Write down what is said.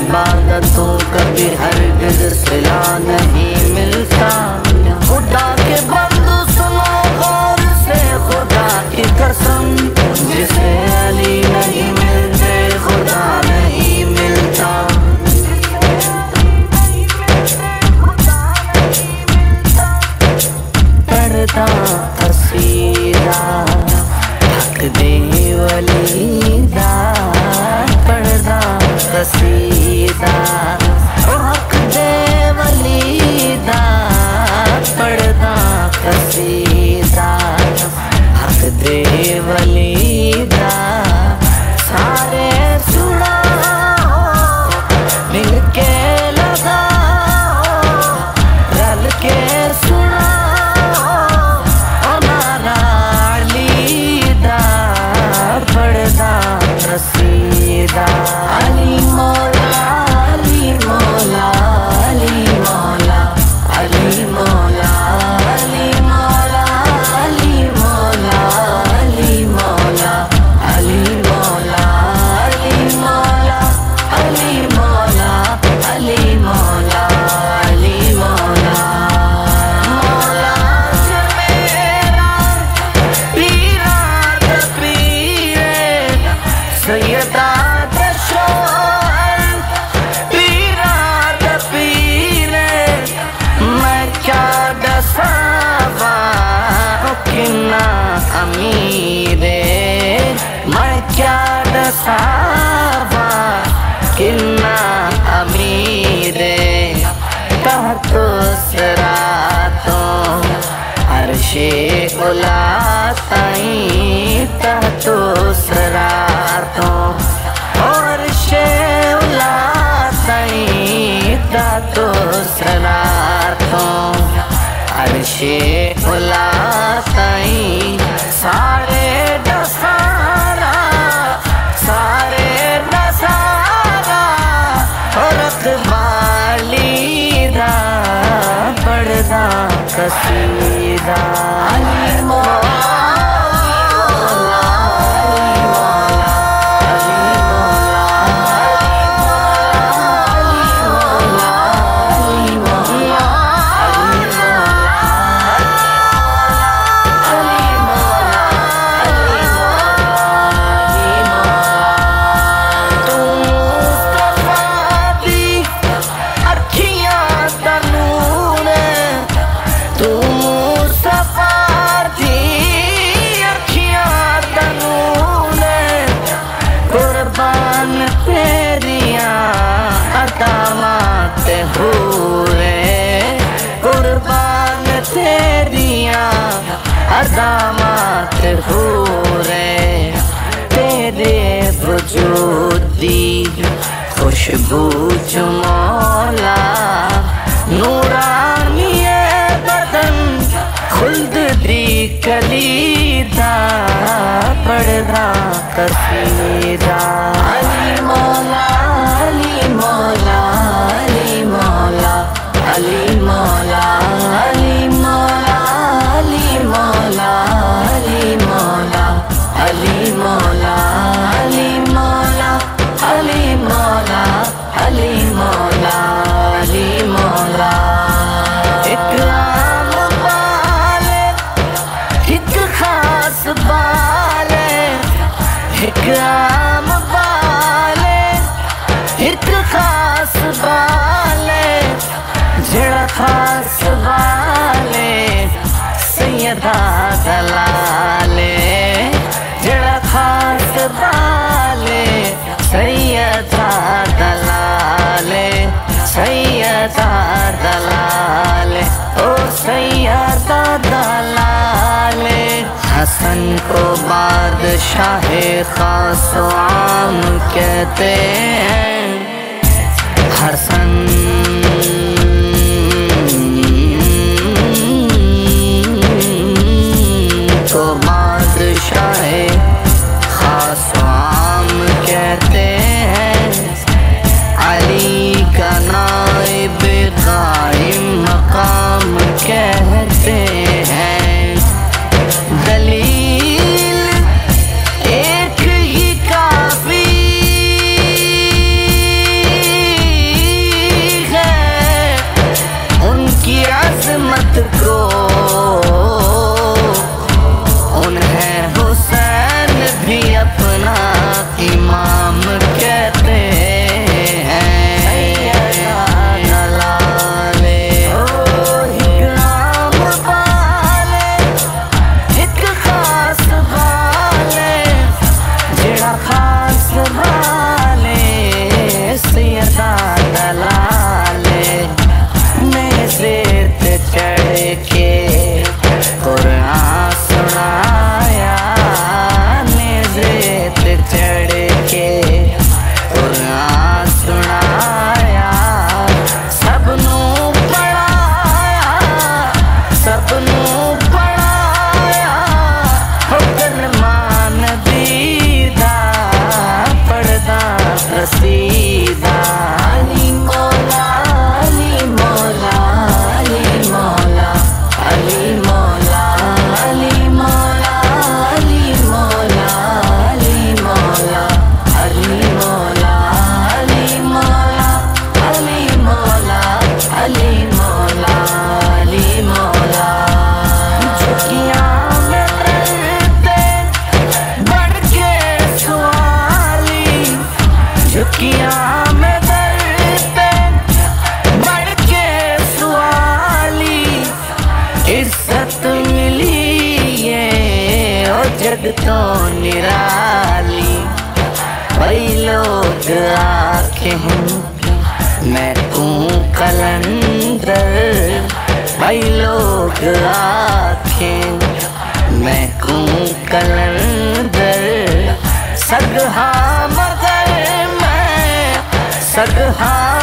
इबादतों कभी हरगिज़ सिला नहीं मिलता। खुदा के बंदू सुनो गौर से, खुदा की कसम, जिसे अली नहीं मिलते खुदा नहीं मिलता। पढ़ता कसीदा हक दे वलीदा, पढ़दा कसीदा हक दे वलीदा, पढ़दा कसीदा हक दे वलीदा। सारे सुनाओ मिलके लगाओ, रल के सुनाओ हमारा अलीदा, पढ़दा कसीदा। अली मौला अली मौला अली मौला अली मौला अली मौला अली मौला अली मौला अली मौला अली मौला अली मौला अली मौला अली मौला। मौला मेरा पीरा पीरे सैयदा अमीरे मैं क्या दसावा किन्ना अमीरे। तहतो सरातों अर्शे उला ताईं, तहतो सरातों अर्शे उला ताईं, तहतो सरातों अर्शे उला ताईं। सारे दसारा रखवालीदा, पढ़दा कसीदा। अली मौला कुर्बान तेरिया अदामत हुए, तेरे वजूदी खुशबू जो मौला। नूरानिए बदन खुल्द दी कलीदा, पढ़दा कसीदा। अली मौला अली मौला अली मौला अली मौला अली मौला अली मौला अली मौला अली मौला अली मौला अली मौला अली मौला अली मौला। एक आम बाले एक खास बाले, एक आम बाले एक खास बाले, जड़ा खास वाले सैयदा दलाले, जड़ा खास वाले सैयदा दलाले, सैयदा दलाले ओ सैयदा दलाले। हसन को बादशाहे खास व आम कहते हैं। हसन को बादशाहे खास व आम कहते हैं। अली का नाइब कायम मकाम कहते हैं। दलील एक ही काफी है उनकी अज़मत को। उन्हें हुसैन भी अपना इमाम कहते हैं। झुकियां में दर बढ़ के सवाली इज्जत मिली ये ओ जग तो निराली। कई लोग आंखें मैं हूँ कलंदर। कई लोग आंखें मैं हूँ कलंदर। सगहा मगर मैं सगहा